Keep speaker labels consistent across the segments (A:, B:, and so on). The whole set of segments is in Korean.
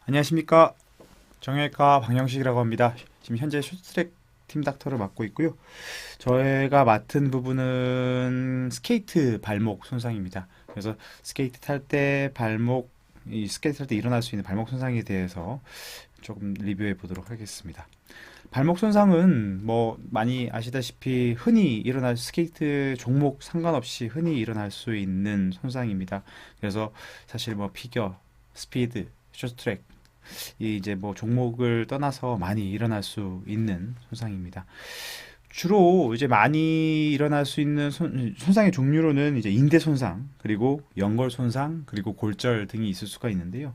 A: 안녕하십니까. 정형외과 방영식이라고 합니다. 지금 현재 쇼트트랙 팀 닥터를 맡고 있고요. 저희가 맡은 부분은 스케이트 발목 손상입니다. 그래서 스케이트 탈 때 이 스케이트 탈 때 일어날 수 있는 발목 손상에 대해서 조금 리뷰해 보도록 하겠습니다. 발목 손상은 뭐 많이 아시다시피 흔히 일어날 스케이트 종목 상관없이 흔히 일어날 수 있는 손상입니다. 그래서 사실 뭐 피겨, 스피드, 쇼트트랙 이 이제 뭐 종목을 떠나서 많이 일어날 수 있는 손상입니다. 주로 이제 많이 일어날 수 있는 손상의 종류로는 이제 인대 손상, 그리고 연골 손상, 그리고 골절 등이 있을 수가 있는데요.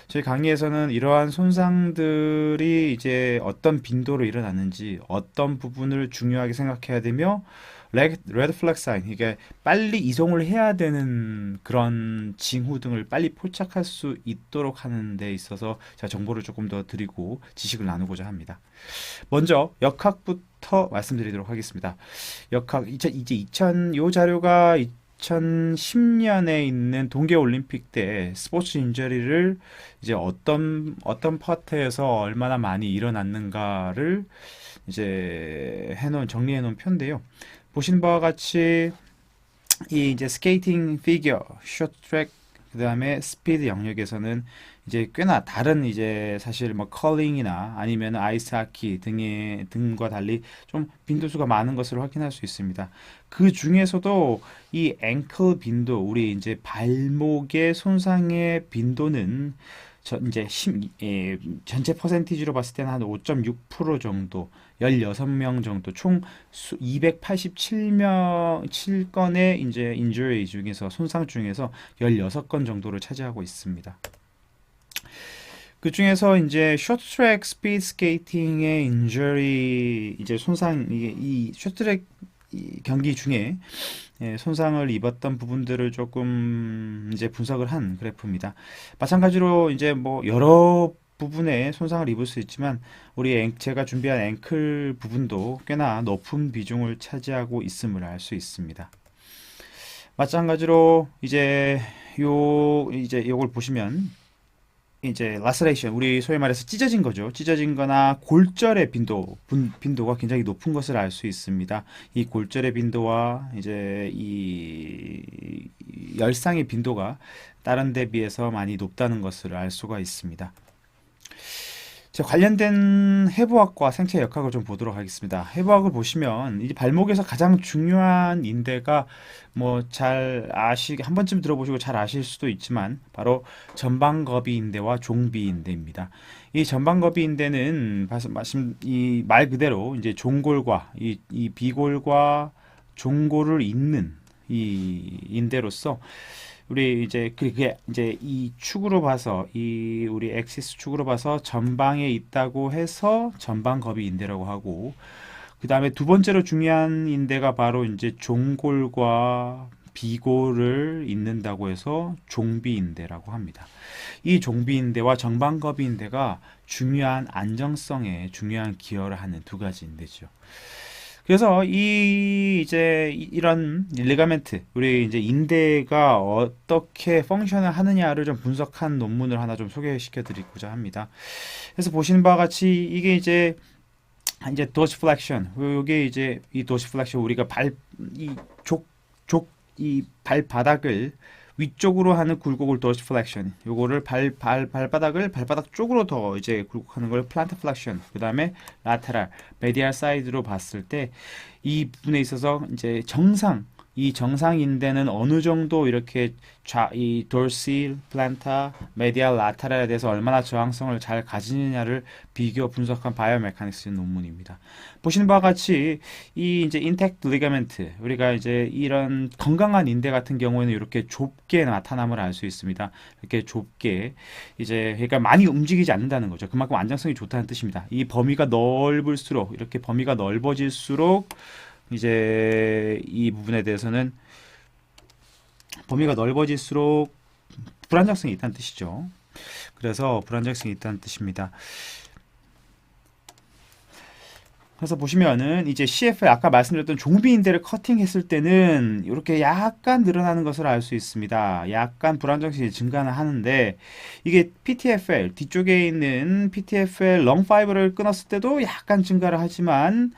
A: 저희 강의에서는 이러한 손상들이 이제 어떤 빈도로 일어나는지, 어떤 부분을 중요하게 생각해야 되며, 레드 플렉 사인, 이게 빨리 이송을 해야 되는 그런 징후 등을 빨리 포착할 수 있도록 하는 데 있어서 제가 정보를 조금 더 드리고 지식을 나누고자 합니다. 먼저 역학부터 말씀드리도록 하겠습니다. 역학 이제 2000 요 자료가 2010년에 있는 동계 올림픽 때 스포츠 인저리를 이제 어떤 파트에서 얼마나 많이 일어났는가를 이제 정리해 놓은 표인데요. 보신 바와 같이 이 이제 스케이팅, 피겨, 숏트랙, 그다음에 스피드 영역에서는 이제 꽤나 다른 이제 사실 뭐 컬링이나 아니면 아이스하키 등과 달리 좀 빈도수가 많은 것을 확인할 수 있습니다. 그 중에서도 이 앵클 빈도, 우리 이제 발목의 손상의 빈도는 전체 퍼센티지로 봤을 때는 한 5.6% 정도, 16명 정도, 총 287건의 이제 인jury 중에서 손상 중에서 16건 정도를 차지하고 있습니다. 그 중에서 이제 쇼트트랙 스피드 스케이팅의 인jury 이제 손상 이 쇼트트랙 경기 중에 손상을 입었던 부분들을 조금 이제 분석을 한 그래프입니다. 마찬가지로 이제 뭐 여러 부분에 손상을 입을 수 있지만 제가 준비한 앵클 부분도 꽤나 높은 비중을 차지하고 있음을 알 수 있습니다. 마찬가지로 이제 요걸 보시면 이제 라스레이션, 우리 소위 말해서 찢어진 거죠. 찢어진 거나 골절의 빈도가 굉장히 높은 것을 알 수 있습니다. 이 골절의 빈도와 이제 이 열상의 빈도가 다른 데 비해서 많이 높다는 것을 알 수가 있습니다. 관련된 해부학과 생체 역학을 좀 보도록 하겠습니다. 해부학을 보시면 이 발목에서 가장 중요한 인대가 뭐 한 번쯤 들어보시고 잘 아실 수도 있지만 바로 전방거비 인대와 종비 인대입니다. 이 전방거비 인대는 이 말 그대로 이제 종골과 이 비골과 종골을 잇는 이 인대로서 우리 이제 그게 이제 이 축으로 봐서 우리 엑시스 축으로 봐서 전방에 있다고 해서 전방겁이 인대라고 하고, 그 다음에 두 번째로 중요한 인대가 바로 이제 종골과 비골을 잇는다고 해서 종비인대라고 합니다. 이 종비인대와 전방겁이인대가 중요한 안정성에 중요한 기여를 하는 두 가지 인대죠. 그래서 이런 리가멘트, 우리 이제 인대가 어떻게 펑션을 하느냐를 좀 분석한 논문을 하나 좀 소개시켜 드리고자 합니다. 그래서 보시는 바와 같이 이게 이제 도시플렉션, 이게 이제 이 도시플렉션, 우리가 이 발바닥을 위쪽으로 하는 굴곡을 도시플렉션, 요거를 발바닥 쪽으로 더 이제 굴곡하는 걸 플란트 플렉션, 그 다음에 라테랄, 메디알 사이드로 봤을 때 이 부분에 있어서 이제 이 정상인대는 어느 정도 이렇게 이 돌시, 플란타, 메디알, 라테랄에 대해서 얼마나 저항성을 잘 가지느냐를 비교 분석한 바이오메카닉스 논문입니다. 보시는 바와 같이 이 이제 인텍트 리가멘트, 우리가 이제 이런 건강한 인대 같은 경우에는 이렇게 좁게 나타남을 알 수 있습니다. 이렇게 좁게 이제 그러니까 많이 움직이지 않는다는 거죠. 그만큼 안정성이 좋다는 뜻입니다. 이 범위가 넓을수록, 이렇게 범위가 넓어질수록 이제 이 부분에 대해서는 범위가 넓어질수록 불안정성이 있다는 뜻이죠. 그래서 불안정성이 있다는 뜻입니다. 그래서 보시면은 이제 CFL 아까 말씀드렸던 종비인대를 커팅했을 때는 이렇게 약간 늘어나는 것을 알 수 있습니다. 약간 불안정성이 증가는 하는데 이게 PTFL 뒤쪽에 있는 PTFL long5를 끊었을 때도 약간 증가를 하지만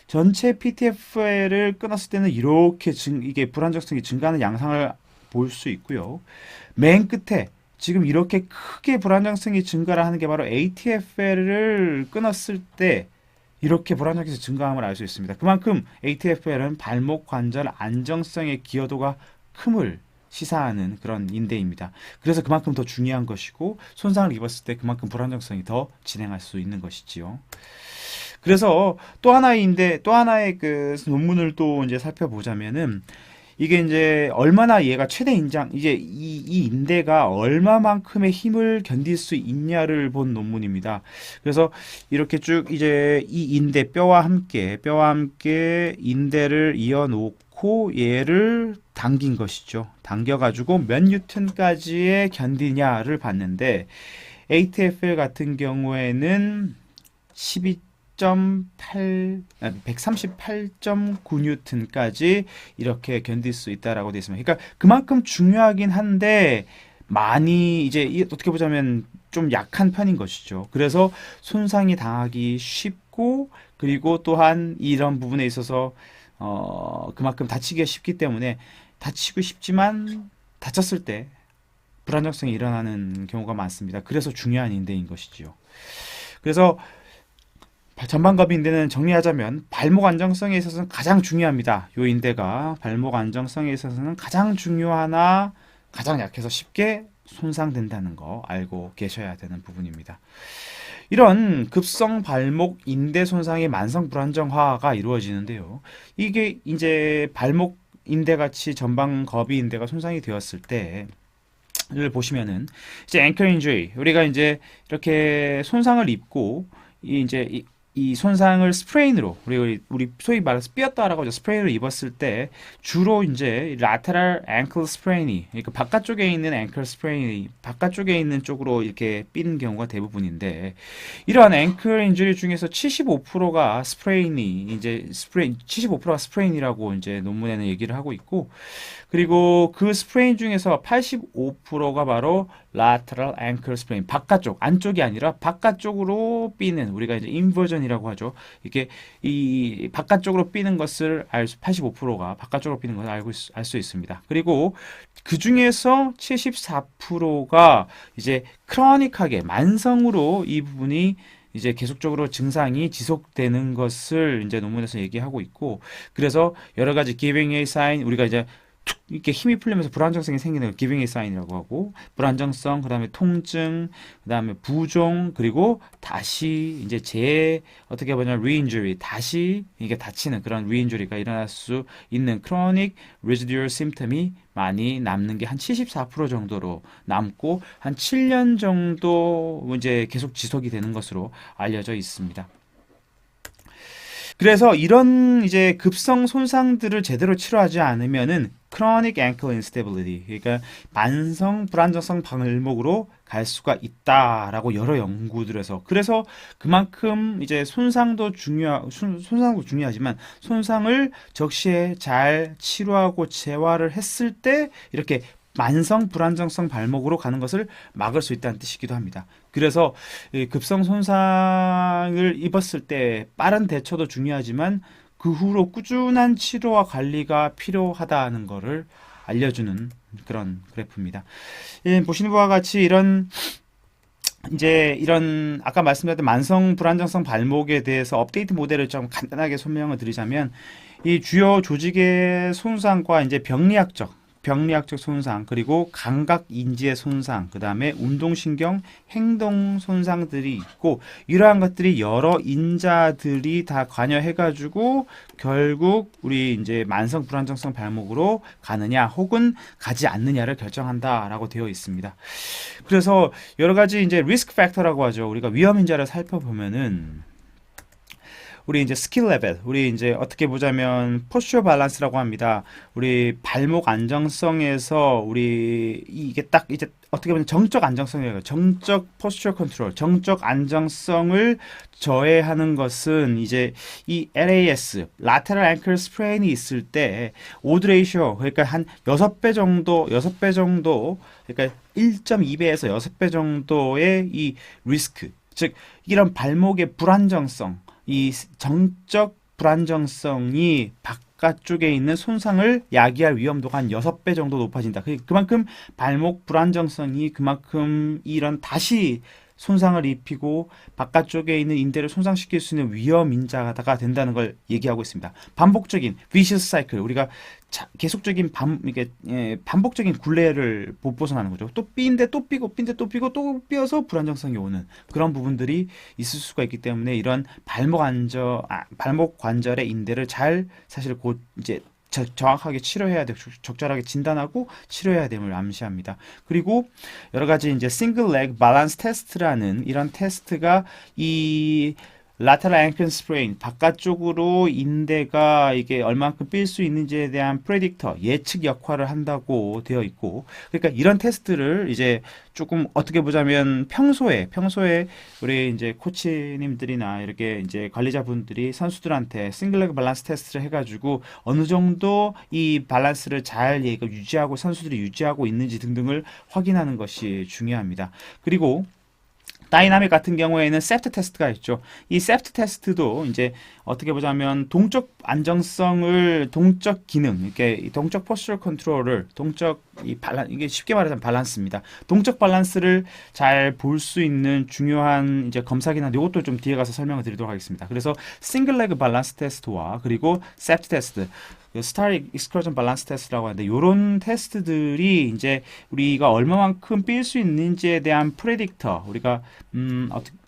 A: 전체 PTFL을 끊었을 때는 이렇게 이게 불안정성이 증가하는 양상을 볼 수 있고요. 맨 끝에 지금 이렇게 크게 불안정성이 증가를 하는 게 바로 ATFL을 끊었을 때 이렇게 불안정성이 증가함을 알 수 있습니다. 그만큼 ATFL은 발목 관절 안정성의 기여도가 큼을 시사하는 그런 인대입니다. 그래서 그만큼 더 중요한 것이고 손상을 입었을 때 그만큼 불안정성이 더 진행할 수 있는 것이지요. 그래서 또 하나의 그 논문을 또 이제 살펴보자면은 이게 이제 얼마나 얘가 최대 인장 이제 이 인대가 얼마만큼의 힘을 견딜 수 있냐를 본 논문입니다. 그래서 이렇게 쭉 이제 이 인대 뼈와 함께 인대를 이어 놓고 얘를 당긴 것이죠. 당겨 가지고 몇 뉴턴까지의 견디냐를 봤는데 ATFL 같은 경우에는 138.9뉴턴까지 이렇게 견딜 수 있다라고 되어 있습니다. 그러니까 그만큼 중요하긴 한데 많이 이제 어떻게 보자면 좀 약한 편인 것이죠. 그래서 손상이 당하기 쉽고 그리고 또한 이런 부분에 있어서 그만큼 다치기가 쉽기 때문에 다치고 싶지만 다쳤을 때 불안정성이 일어나는 경우가 많습니다. 그래서 중요한 인대인 것이지요. 그래서 전반갑 인대는 정리하자면 발목 안정성에 있어서는 가장 중요합니다. 요 인대가 발목 안정성에 있어서는 가장 중요하나 가장 약해서 쉽게 손상된다는 거 알고 계셔야 되는 부분입니다. 이런 급성 발목 인대 손상의 만성 불안정화가 이루어지는데요. 이게 이제 발목 인대 같이 전방 거비 인대가 손상이 되었을 때 를 보시면은 이제 앵클 인주리 우리가 이제 이렇게 손상을 입고 이 손상을 스프레인으로 우리 소위 말해서 삐었다라고 하죠. 스프레인을 입었을 때 주로 이제 lateral ankle sprain이 그러니까 바깥쪽에 있는 앵클 스프레인이 바깥쪽에 있는 쪽으로 이렇게 삐는 경우가 대부분인데 이러한 앵클 인주리 중에서 75%가 스프레인이 이제 75%가 스프레인이라고 이제 논문에는 얘기를 하고 있고 그리고 그 스프레인 중에서 85%가 바로 lateral ankle sprain 바깥쪽 안쪽이 아니라 바깥쪽으로 삐는 우리가 이제 인버전이라고 하죠. 이게 이 바깥쪽으로 삐는 것을 85%가 바깥쪽으로 삐는 것을 알 수 있습니다. 그리고 그 중에서 74%가 이제 크로닉하게 만성으로 이 부분이 이제 계속적으로 증상이 지속되는 것을 이제 논문에서 얘기하고 있고 그래서 여러 가지 giving a sign 우리가 이제 툭 이렇게 힘이 풀리면서 불안정성이 생기는 걸 giving a sign이라고 하고 불안정성 그다음에 통증 그다음에 부종 그리고 다시 이제 어떻게 보면 re-injury 다시 이게 다치는 그런 re-injury가 일어날 수 있는 chronic residual symptom이 많이 남는 게 한 74% 정도로 남고 한 7년 정도 이제 계속 지속이 되는 것으로 알려져 있습니다. 그래서 이런 이제 급성 손상들을 제대로 치료하지 않으면은 chronic ankle instability 그러니까 만성 불안정성 발목으로 갈 수가 있다라고 여러 연구들에서 그래서 그만큼 이제 손상도 중요하지만 손상을 적시에 잘 치료하고 재활을 했을 때 이렇게 만성 불안정성 발목으로 가는 것을 막을 수 있다는 뜻이기도 합니다. 그래서 급성 손상을 입었을 때 빠른 대처도 중요하지만 그 후로 꾸준한 치료와 관리가 필요하다는 것을 알려주는 그런 그래프입니다. 보시는 바와 같이 이런 아까 말씀드렸던 만성 불안정성 발목에 대해서 업데이트 모델을 좀 간단하게 설명을 드리자면 이 주요 조직의 손상과 이제 병리학적 손상, 그리고 감각 인지의 손상, 그 다음에 운동신경 행동 손상들이 있고, 이러한 것들이 여러 인자들이 다 관여해가지고, 결국 우리 이제 만성 불안정성 발목으로 가느냐, 혹은 가지 않느냐를 결정한다라고 되어 있습니다. 그래서 여러 가지 이제 리스크 팩터라고 하죠. 우리가 위험 인자를 살펴보면은, 우리 이제 스킬 레벨, 우리 이제 어떻게 보자면 포스처 밸런스라고 합니다. 우리 발목 안정성에서 우리 이게 딱 이제 어떻게 보면 정적 안정성이에요. 정적 포스처 컨트롤, 정적 안정성을 저해하는 것은 이제 이 LAS, lateral ankle sprain이 있을 때 오드 레이쇼, 그러니까 한 6배 정도, 6배 정도, 그러니까 1.2배에서 6배 정도의 이 리스크, 즉 이런 발목의 불안정성, 이 정적 불안정성이 바깥쪽에 있는 손상을 야기할 위험도가 한 6배 정도 높아진다. 그만큼 발목 불안정성이 그만큼 이런 다시 손상을 입히고 바깥쪽에 있는 인대를 손상시킬 수 있는 위험 인자가 된다는 걸 얘기하고 있습니다. 반복적인 vicious cycle, 우리가 계속적인 반복적인 굴레를 못 벗어나는 거죠. 또 삐인데 또 삐고 삐인데 또 삐고 또 삐어서 불안정성이 오는 그런 부분들이 있을 수가 있기 때문에 이런 발목 관절의 인대를 잘 사실 곧 이제 정확하게 치료해야 돼, 적절하게 진단하고 치료해야 됨을 암시합니다. 그리고 여러 가지 이제 싱글 레그 밸런스 테스트라는 이런 테스트가 이 lateral ankle sprain 바깥쪽으로 인대가 이게 얼만큼 삘 수 있는지에 대한 프레딕터 예측 역할을 한다고 되어 있고, 그러니까 이런 테스트를 이제 조금 어떻게 보자면 평소에 우리 이제 코치님들이나 이렇게 이제 관리자분들이 선수들한테 싱글 레그 밸런스 테스트를 해가지고 어느 정도 이 밸런스를 잘 얘가 유지하고 선수들이 유지하고 있는지 등등을 확인하는 것이 중요합니다. 그리고 다이나믹 같은 경우에는 세프트 테스트가 있죠. 이 세프트 테스트도 이제 어떻게 보자면 동적 안정성을, 동적 기능, 이렇게 동적 포스처 컨트롤을, 이게 쉽게 말하자면 밸런스입니다. 동적 밸런스를 잘 볼 수 있는 중요한 이제 검사 기능, 이것도 좀 뒤에 가서 설명을 드리도록 하겠습니다. 그래서 싱글 레그 밸런스 테스트와 그리고 세프트 테스트, 스타일 익스크루전 밸런스 테스트라고 하는데, 이런 테스트들이 이제 우리가 얼마만큼 삘 수 있는지에 대한 프레딕터, 우리가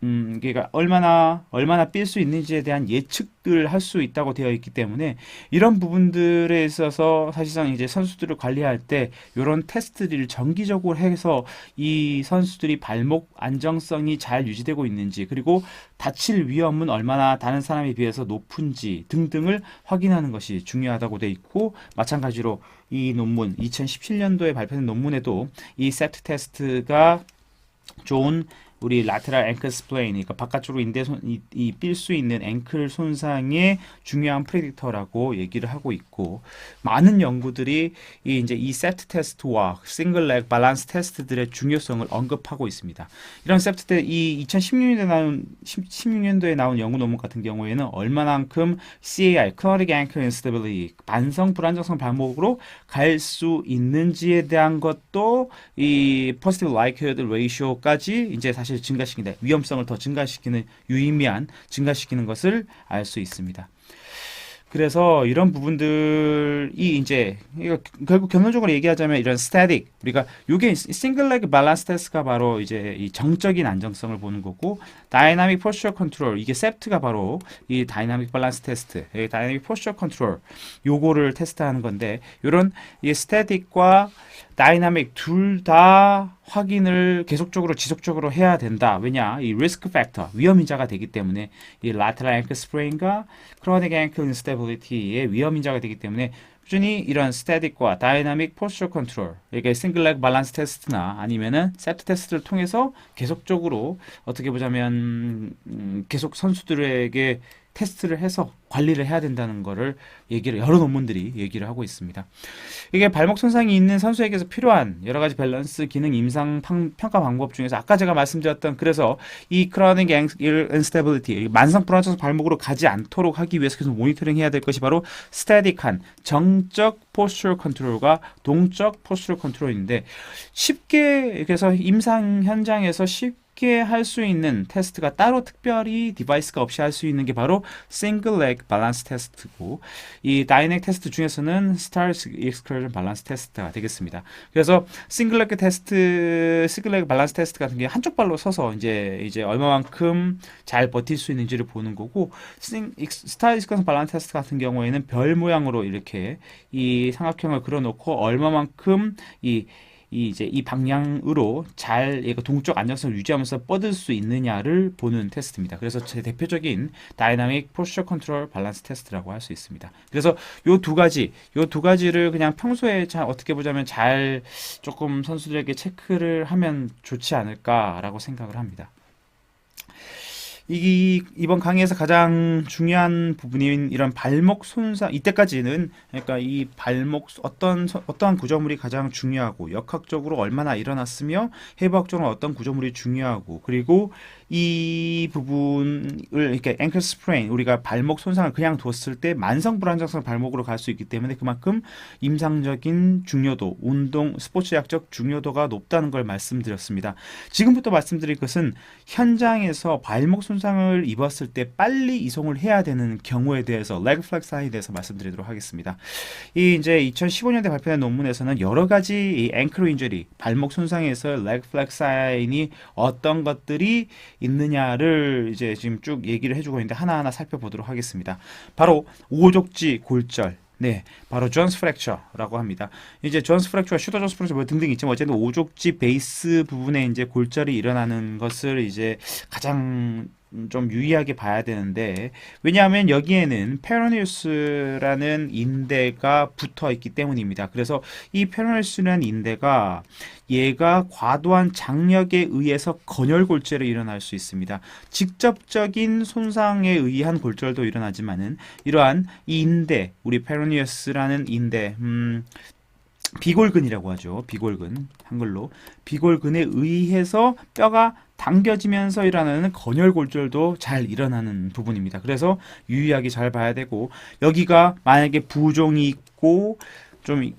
A: 그러니까 얼마나 삘 수 있는지에 대한 예측을 할 수 있다고 되어 있기 때문에 이런 부분들에 있어서 사실상 이제 선수들을 관리할 때 이런 테스트들을 정기적으로 해서 이 선수들이 발목 안정성이 잘 유지되고 있는지, 그리고 다칠 위험은 얼마나 다른 사람에 비해서 높은지 등등을 확인하는 것이 중요하다고 되어 있고, 마찬가지로 이 논문 2017년도에 발표된 논문에도 이 세트 테스트가 좋은 우리 라테랄 앵클 스플레인, 그러니까 바깥쪽으로 인대 삘 수 있는 앵클 손상의 중요한 프레딕터라고 얘기를 하고 있고, 많은 연구들이 이 세트 테스트와 싱글 렉 밸런스 테스트들의 중요성을 언급하고 있습니다. 이런 세트 이 2016년도에 나온 연구 논문 같은 경우에는 얼마만큼 CAI, Chronic Ankle Instability, 반성 불안정성 발목으로 갈 수 있는지에 대한 것도 이 Positive Likelihood Ratio까지 이제 사실 증가시킨다. 위험성을 더 증가시키는, 유의미한 증가시키는 것을 알 수 있습니다. 그래서 이런 부분들이 이제 결국 결론적으로 얘기하자면 이런 스태틱, 우리가 요게 싱글 레그 밸런스 테스트가 바로 이제 이 정적인 안정성을 보는 거고, 다이나믹 포스처 컨트롤, 이게 세프트가 바로 이 다이나믹 밸런스 테스트, 다이나믹 포스처 컨트롤 요거를 테스트하는 건데, 요런 이 스태틱과 다이나믹 둘 다 확인을 계속적으로 지속적으로 해야 된다. 왜냐? 이 리스크 팩터, 위험인자가 되기 때문에, 이 lateral ankle sprain과 chronic ankle instability의 위험인자가 되기 때문에 꾸준히 이런 스태틱과 다이나믹 포스처 컨트롤, 이게 싱글 레그 밸런스 테스트나 아니면은 세트 테스트를 통해서 계속적으로 어떻게 보자면 계속 선수들에게 테스트를 해서 관리를 해야 된다는 거를 여러 논문들이 얘기를 하고 있습니다. 이게 발목 손상이 있는 선수에게서 필요한 여러 가지 밸런스 기능 임상 평가 방법 중에서 아까 제가 말씀드렸던, 그래서 이 chronic ankle instability, 만성 불안정 발목으로 가지 않도록 하기 위해서 계속 모니터링 해야 될 것이 바로 스태틱한 정적 포스처 컨트롤과 동적 포스처 컨트롤인데, 쉽게 그래서 임상 현장에서 쉽게 할 수 있는 테스트가 따로 특별히 디바이스가 없이 할 수 있는 게 바로 싱글 레그 밸런스 테스트고, 이 다이내믹 테스트 중에서는 스타일 익스크루전 밸런스 테스트가 되겠습니다. 그래서 싱글 레그 밸런스 테스트 같은 게 한쪽 발로 서서 이제 얼마만큼 잘 버틸 수 있는지를 보는 거고, 스타일 익스크루전 밸런스 테스트 같은 경우에는 별 모양으로 이렇게 이 삼각형을 그려놓고 얼마만큼 이 방향으로 잘 얘가 동적 안정성을 유지하면서 뻗을 수 있느냐를 보는 테스트입니다. 그래서 제 대표적인 다이나믹 포스처 컨트롤 밸런스 테스트라고 할 수 있습니다. 그래서 요 두 가지를 그냥 평소에 잘 어떻게 보자면 잘 조금 선수들에게 체크를 하면 좋지 않을까라고 생각을 합니다. 이번 강의에서 가장 중요한 부분인 이런 발목 손상, 이때까지는 그러니까 이 발목 어떠한 구조물이 가장 중요하고 역학적으로 얼마나 일어났으며 해부학적으로 어떤 구조물이 중요하고 그리고 이 부분을 이렇게 앵클 스프레인 우리가 발목 손상을 그냥 뒀을 때 만성 불안정성 발목으로 갈 수 있기 때문에 그만큼 임상적인 중요도, 운동 스포츠학적 중요도가 높다는 걸 말씀드렸습니다. 지금부터 말씀드릴 것은 현장에서 발목 손상을 입었을 때 빨리 이송을 해야 되는 경우에 대해서 레그 플렉 사인에 대해서 말씀드리도록 하겠습니다. 이 이제 2015년에 발표된 논문에서는 여러 가지 이 앵클 인저리 발목 손상에서 레그 플렉 사인이 어떤 것들이 있느냐를 이제 지금 쭉 얘기를 해주고 있는데 하나하나 살펴보도록 하겠습니다. 바로 오족지 골절. 네, 바로 존스 프랙처라고 합니다. 이제 존스 프랙처, 슈터 존스 프랙처 뭐 등등 있지만 어쨌든 오족지 베이스 부분에 이제 골절이 일어나는 것을 이제 가장 좀 유의하게 봐야 되는데 왜냐하면 여기에는 페로니우스라는 인대가 붙어 있기 때문입니다. 그래서 이 페로니우스라는 인대가 얘가 과도한 장력에 의해서 건열 골절이 일어날 수 있습니다. 직접적인 손상에 의한 골절도 일어나지만은 이러한 이 인대, 우리 페로니우스라는 인대, 비골근이라고 하죠. 비골근, 한글로. 비골근에 의해서 뼈가 당겨지면서 일어나는 건열골절도 잘 일어나는 부분입니다. 그래서 유의하게 잘 봐야 되고, 여기가 만약에 부종이 있고, 좀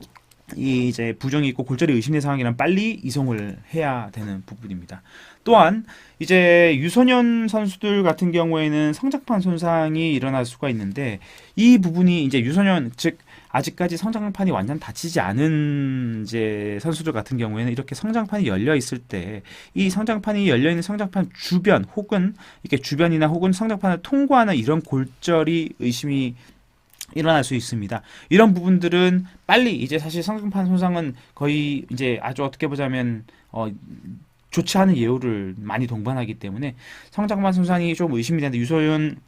A: 이제 부종이 있고 골절이 의심된 상황이라면 빨리 이송을 해야 되는 부분입니다. 또한 이제 유소년 선수들 같은 경우에는 성장판 손상이 일어날 수가 있는데 이 부분이 이제 유소년 즉 아직까지 성장판이 완전 닫히지 않은 이제 선수들 같은 경우에는 이렇게 성장판이 열려 있을 때 이 성장판이 열려 있는 성장판 주변 혹은 이렇게 주변이나 혹은 성장판을 통과하는 이런 골절이 의심이 일어날 수 있습니다. 이런 부분들은 빨리 이제 사실 성장판 손상은 거의 이제 아주 어떻게 보자면 좋지 않은 예후를 많이 동반하기 때문에 성장판 손상이 좀 의심이 되는데 유소년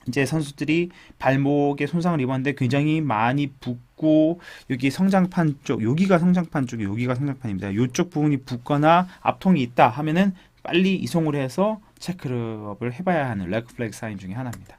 A: 이제 선수들이 발목에 손상을 입었는데 굉장히 많이 붓고 여기 성장판 쪽 여기가 성장판 쪽이 여기가 성장판입니다. 이쪽 부분이 붓거나 압통이 있다 하면은 빨리 이송을 해서 체크업을 해봐야 하는 레그 플래그 사인 중에 하나입니다.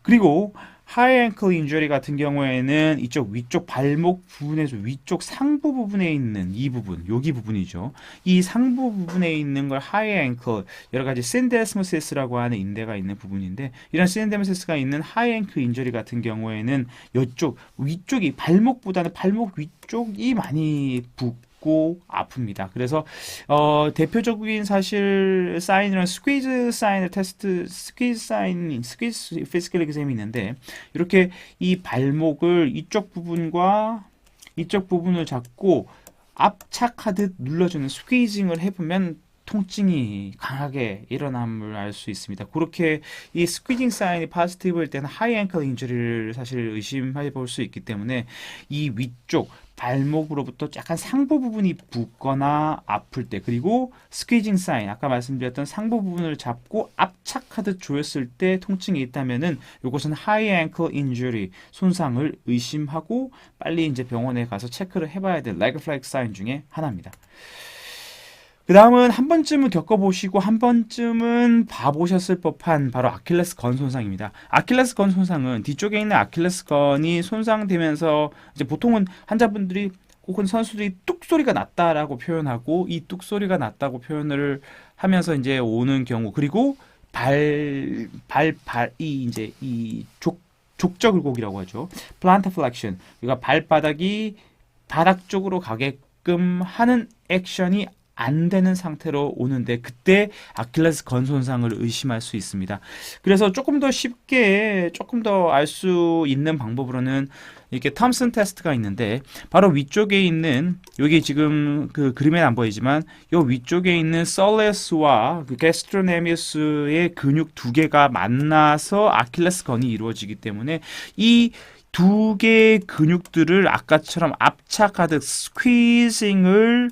A: 그리고 하이 앵클 인저리 같은 경우에는 이쪽 위쪽 발목 부분에서 위쪽 상부 부분에 있는 이 부분, 여기 부분이죠. 이 상부 부분에 있는 걸 하이 앵클, 여러 가지 신데스모시스라고 하는 인대가 있는 부분인데 이런 신데스모시스가 있는 하이 앵클 인저리 같은 경우에는 이쪽 위쪽이 발목보다는 발목 위쪽이 많이 붓고 아픕니다. 그래서 대표적인 사실 사인이란 스퀴즈 사인을 테스트 스퀴즈 사인 스퀴즈 피지컬 exam이 있는데 이렇게 이 발목을 이쪽 부분과 이쪽 부분을 잡고 압착하듯 눌러주는 스퀴징을 해보면 통증이 강하게 일어남을 알 수 있습니다. 그렇게 이 스퀴징 사인이 포지티브일 때는 하이 앵클 인jury를 사실 의심해 볼 수 있기 때문에 이 위쪽 발목으로부터 약간 상부 부분이 붓거나 아플 때 그리고 스퀴징 사인 아까 말씀드렸던 상부 부분을 잡고 압착하듯 조였을 때 통증이 있다면은 이것은 하이 앵클 인jury 손상을 의심하고 빨리 이제 병원에 가서 체크를 해봐야 될 레그 플래그 사인 중에 하나입니다. 그 다음은 한 번쯤은 겪어보시고 한 번쯤은 봐보셨을 법한 바로 아킬레스 건 손상입니다. 아킬레스 건 손상은 뒤쪽에 있는 아킬레스 건이 손상되면서 이제 보통은 환자분들이 혹은 선수들이 뚝 소리가 났다라고 표현하고 이 뚝 소리가 났다고 표현을 하면서 이제 오는 경우 그리고 이 족저 굴곡이라고 하죠. 플란타 플렉션. 그러니까 발바닥이 바닥 쪽으로 가게끔 하는 액션이 안 되는 상태로 오는데 그때 아킬레스 건 손상을 의심할 수 있습니다. 그래서 조금 더 쉽게 조금 더 알 수 있는 방법으로는 이렇게 톰슨 테스트가 있는데 바로 위쪽에 있는 여기 지금 그 그림에는 안 보이지만 요 위쪽에 있는 솔레스와 그 게스트로네미우스의 근육 두 개가 만나서 아킬레스 건이 이루어지기 때문에 이 두 개의 근육들을 아까처럼 압착하듯 스퀴징을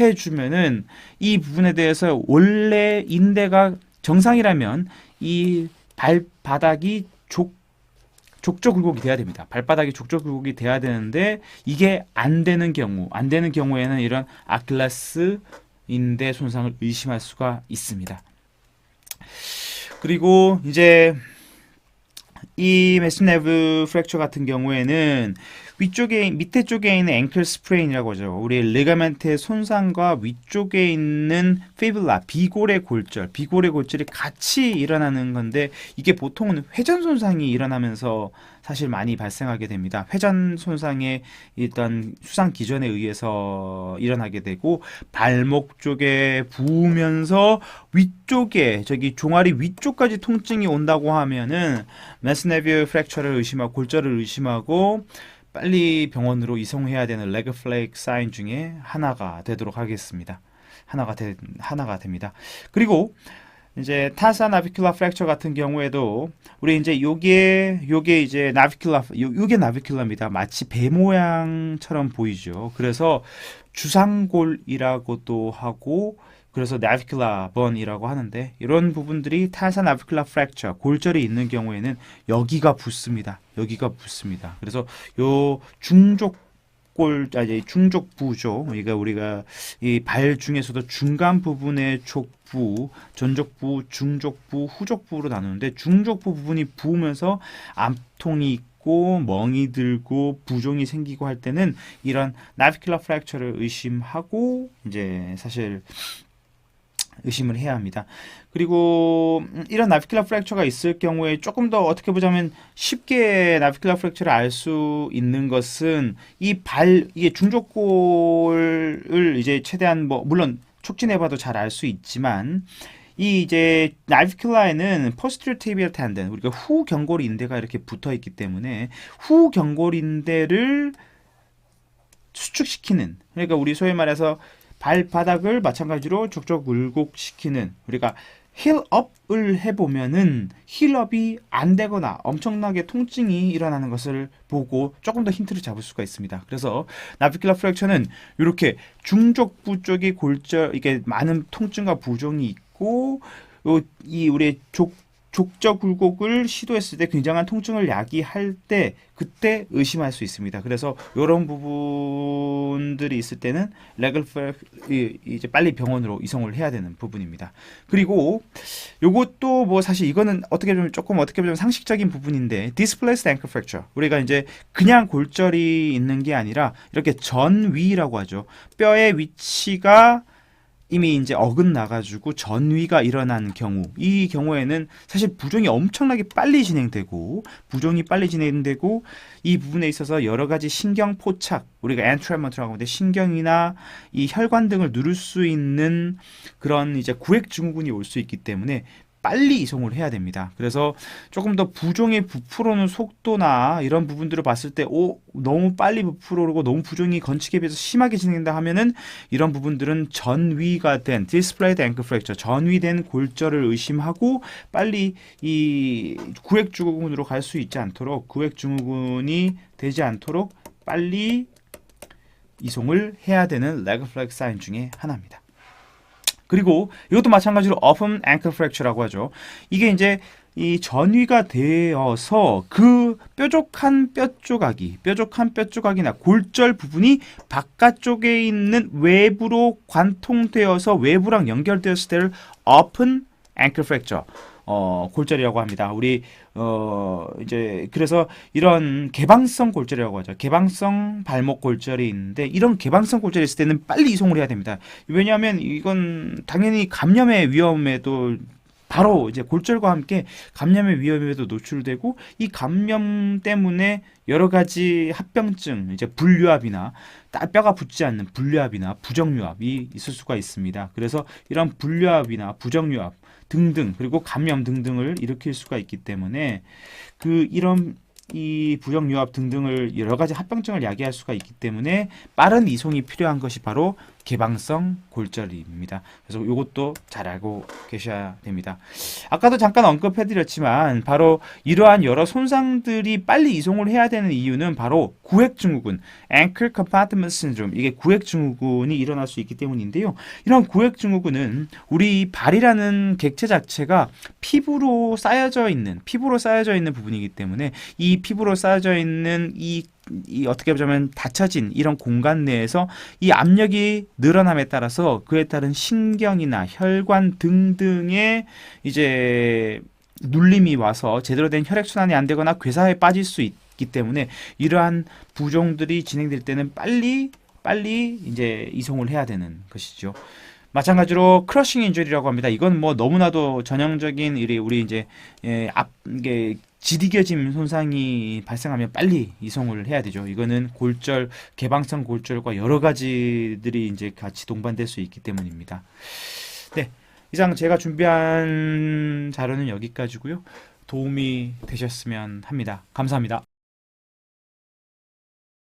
A: 해주면은 이 부분에 대해서 원래 인대가 정상이라면 이 발바닥이 족저 굴곡이 돼야 됩니다. 발바닥이 족저 굴곡이 돼야 되는데 이게 안 되는 경우에는 이런 아킬레스 인대 손상을 의심할 수가 있습니다. 그리고 이제 이 매시브 네브 프랙처 같은 경우에는 밑에 쪽에 있는 앵클 스프레인이라고 하죠. 우리 리가멘트의 손상과 위쪽에 있는 피블라, 비골의 골절이 같이 일어나는 건데 이게 보통은 회전 손상이 일어나면서 사실 많이 발생하게 됩니다. 회전 손상의 일단 수상 기전에 의해서 일어나게 되고 발목 쪽에 부으면서 위쪽에 저기 종아리 위쪽까지 통증이 온다고 하면은 매스네비어 프랙처를 의심하고 골절을 의심하고 빨리 병원으로 이송해야 되는 레그 플레이크 사인 중에 하나가 되도록 하겠습니다. 하나가 됩니다. 그리고 이제 타사 나비큘라 프랙처 같은 경우에도 우리 이제 요게 이제 요게 나비큘라입니다. 마치 배 모양처럼 보이죠. 그래서 주상골이라고도 하고 그래서 나비큘라 번이라고 하는데 이런 부분들이 타사 나비큘라 프랙처 골절이 있는 경우에는 여기가 붙습니다. 그래서 요 중족부죠. 그러니까 우리가 이 발 중에서도 중간 부분의 족부, 전족부, 중족부, 후족부로 나누는데 중족부 부분이 부으면서 암통이 있고 멍이 들고 부종이 생기고 할 때는 이런 나비큘라 프랙처를 의심하고 이제 사실 의심을 해야 합니다. 그리고 이런 나비큘라 프랙처가 있을 경우에 조금 더 어떻게 보자면 쉽게 나비큘라 프랙처를 알 수 있는 것은 이게 중족골을 이제 최대한 물론 촉진해봐도 잘 알 수 있지만 이 이제 나비큘라에는 posterior tibial tendon 우리가 후경골 인대가 이렇게 붙어 있기 때문에 후경골 인대를 수축시키는 그러니까 우리 소위 말해서 발바닥을 마찬가지로 족저 굴곡시키는 우리가 힐업을 해보면은 힐업이 안 되거나 엄청나게 통증이 일어나는 것을 보고 조금 더 힌트를 잡을 수가 있습니다. 그래서 나비큘라 프랙처는 이렇게 중족부 쪽이 이게 많은 통증과 부종이 있고 이 우리 족저 굴곡을 시도했을 때 굉장한 통증을 야기할 때 그때 의심할 수 있습니다. 그래서 이런 부분들이 있을 때는 이제 빨리 병원으로 이송을 해야 되는 부분입니다. 그리고 요것도 뭐 사실 이거는 어떻게 보면 상식적인 부분인데 displaced ankle fracture 우리가 이제 그냥 골절이 있는 게 아니라 이렇게 전위라고 하죠. 뼈의 위치가 이미 이제 어긋나가지고 전위가 일어난 경우, 이 경우에는 사실 부종이 엄청나게 빨리 진행되고, 이 부분에 있어서 여러 가지 신경 포착, 우리가 엔트레먼트라고 하는데 신경이나 이 혈관 등을 누를 수 있는 그런 이제 구획 증후군이 올 수 있기 때문에 빨리 이송을 해야 됩니다. 그래서 조금 더 부종의 부풀어오는 속도나 이런 부분들을 봤을 때 너무 빨리 부풀어오고 너무 부종이 건축에 비해서 심하게 진행된다 하면은 이런 부분들은 전위가 된 디스플레이드 앵클 프랙처 전위된 골절을 의심하고 빨리 이 구획 증후군으로 갈 수 있지 않도록 구획 증후군이 되지 않도록 빨리 이송을 해야 되는 레그 플래그 사인 중에 하나입니다. 그리고 이것도 마찬가지로 open ankle fracture라고 하죠. 이게 이제 이 전위가 되어서 그 뾰족한 뼈 조각이나 골절 부분이 바깥쪽에 있는 외부로 관통되어서 외부랑 연결되었을 때를 open ankle fracture 골절이라고 합니다. 우리 이제 그래서 이런 개방성 골절이라고 하죠. 개방성 발목 골절이 있는데 이런 개방성 골절이 있을 때는 빨리 이송을 해야 됩니다. 왜냐하면 이건 당연히 감염의 위험에도 바로 이제 골절과 함께 감염의 위험에도 노출되고 이 감염 때문에 여러 가지 합병증, 이제 불류압이나 뼈가 붙지 않는 불류압이나 부정유압이 있을 수가 있습니다. 그래서 이런 불류압이나 부정유압 등등 그리고 감염 등등을 일으킬 수가 있기 때문에 이런 이 부정유압 등등을 여러 가지 합병증을 야기할 수가 있기 때문에 빠른 이송이 필요한 것이 바로 개방성 골절입니다. 그래서 이것도 잘 알고 계셔야 됩니다. 아까도 잠깐 언급해드렸지만 바로 이러한 여러 손상들이 빨리 이송을 해야 되는 이유는 바로 구획증후군, ankle compartment syndrome, 이게 구획증후군이 일어날 수 있기 때문인데요. 이런 구획증후군은 우리 발이라는 객체 자체가 피부로 쌓여져 있는 부분이기 때문에 이 피부로 쌓여져 있는 이 어떻게 보자면 닫혀진 이런 공간 내에서 이 압력이 늘어남에 따라서 그에 따른 신경이나 혈관 등등의 이제 눌림이 와서 제대로 된 혈액순환이 안 되거나 괴사에 빠질 수 있기 때문에 이러한 부종들이 진행될 때는 빨리 이제 이송을 해야 되는 것이죠. 마찬가지로 크러싱 인ju리라고 합니다. 이건 뭐 너무나도 전형적인 우리 이제 이게 지디겨짐 손상이 발생하면 빨리 이송을 해야 되죠. 이거는 골절, 개방성 골절과 여러 가지들이 이제 같이 동반될 수 있기 때문입니다. 네, 이상 제가 준비한 자료는 여기까지고요. 도움이 되셨으면 합니다. 감사합니다.